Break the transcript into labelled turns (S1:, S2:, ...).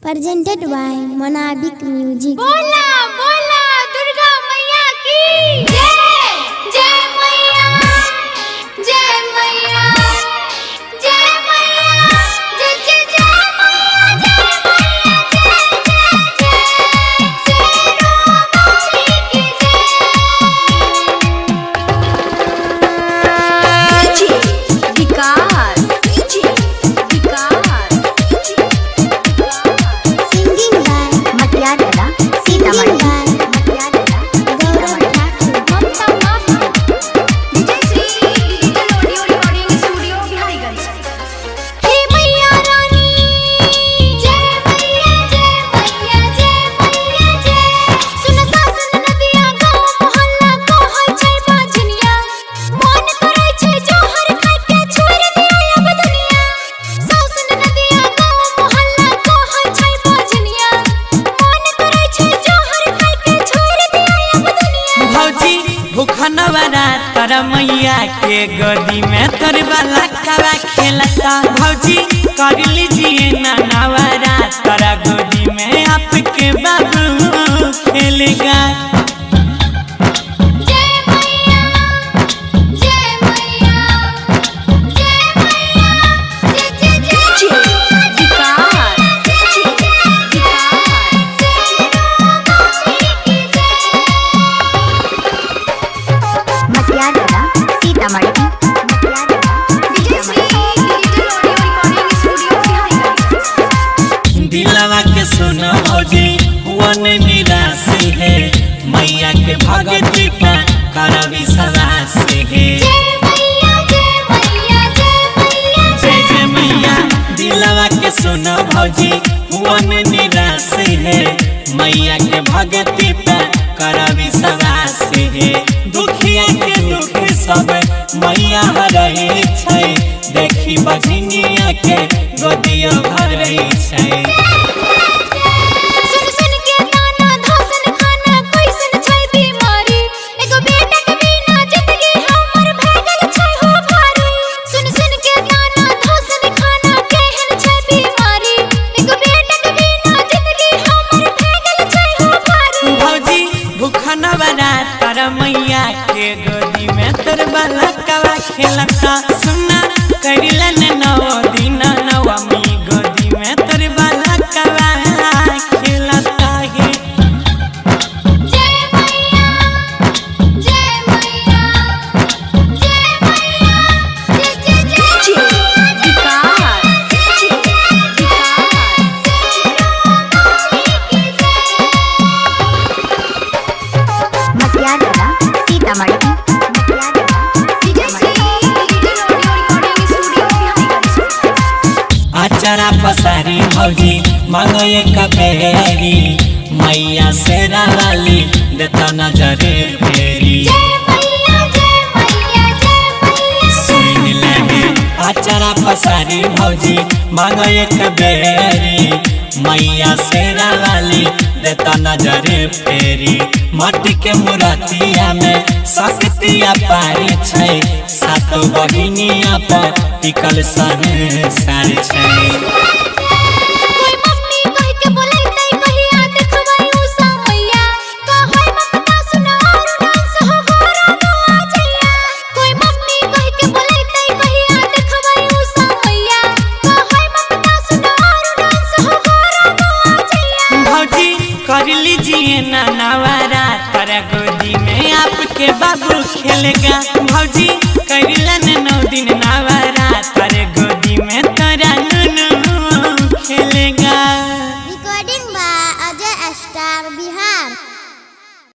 S1: presented by Monabik Music।
S2: बोला बोला दुर्गा मैया की जय। जय मैया जय मैया जय मैया जय जय जय मैया जय मैया जय जय जय शेरों वाली की जय। Vikas
S1: Singing by
S2: Matiyala
S1: Singing by Gaurav Thakur।
S2: Vijay Shri digital audio recording studio Biharigunj. हे मैया रानी जय मैया जय मैया जय मैया जय। सुन सासन नदिया गाँव मोहल्ला कहै छै बाजनिया, मन करै छै जोहर खाइ के छोड़ि दिया अब दुनिया। सासन नदिया गाँव मोहल्ला कहै छै बाजनिया, मन करै छै जोहर खाइ के छोड़ि दिया अब दुनिया।
S3: भौजी भूखा नवरा तारा मैया के गोदी में तोर वाला कवा खेलता। भौजी कर लीजिए ना नवरा तारा गोदी में आपके बाबू खेलेगा।
S2: जय मैया जय मैया जय मैया जय जय जय Vikas Matiala Sitamarhi. Vijay Shri digital audio recording studio Biharigunj.
S3: दिलवा के सुनो भौजी वन निराशी है, मैया के भगती का कर विश्वास है।
S2: जय मैया जय मैया जय मैया
S3: जय जय मैया दिलवा के सुनो भौजी वन निराशी है, मैया के भगती पे कर विश्वास है। दुखिया के दुख सब मैया हरई छै, देखी बजनिया के गोदिया भरई छै।
S2: सुन सुन के ताना धोसन खाना कैसन छै बीमारी, एगो बेटा के बिना जिंदगी हमर भगल छै हो भारी। सुन सुन के ताना धोसन खाना केहन छै बीमारी, एगो बेटा के बिना जिंदगी हमर भगल छै हो भारी।
S3: भौजी भूखा नवरा तारा मैया के गोदी में तोर वाला कवा खेलता। सुना करिलन नौ दिन नवमी गोदी में तोर वाला कवा खेलता है।
S2: जय मैया जय मैया जय मैया जय जय जय Vikas Matiala Sitamarhi. Vijay Shri digital audio recording studio Biharigunj.
S3: आचारा पसारी भौजी मांगो एक बेरी, मैया शेरा वाली देता नजरे फेरी।
S2: जय मैया जय मैया जय मैया
S3: सुन लगे आचारा पसारी भौजी मांगो एक बेरी, मैया शेरा वाली देता नजरे फेरी। माटी के मूर्तिया में शक्तिया पारी छै, सातो बहिनिया पर टिकल संसार छै।
S2: कोई मम्मी कह के बोलैतै कहिया देखबै उषा मैया, कहै ममता सुना और डांस हो गोरा गोआ जइया। कोई मम्मी कह के बोलैतै कहिया देखबै उषा मैया, कहै ममता सुना और डांस हो गोरा गोआ जइया।
S3: भौजी कर लीजिए ना नवरा तारा गोदी में आपके बाबू खेलेगा। भौजी कर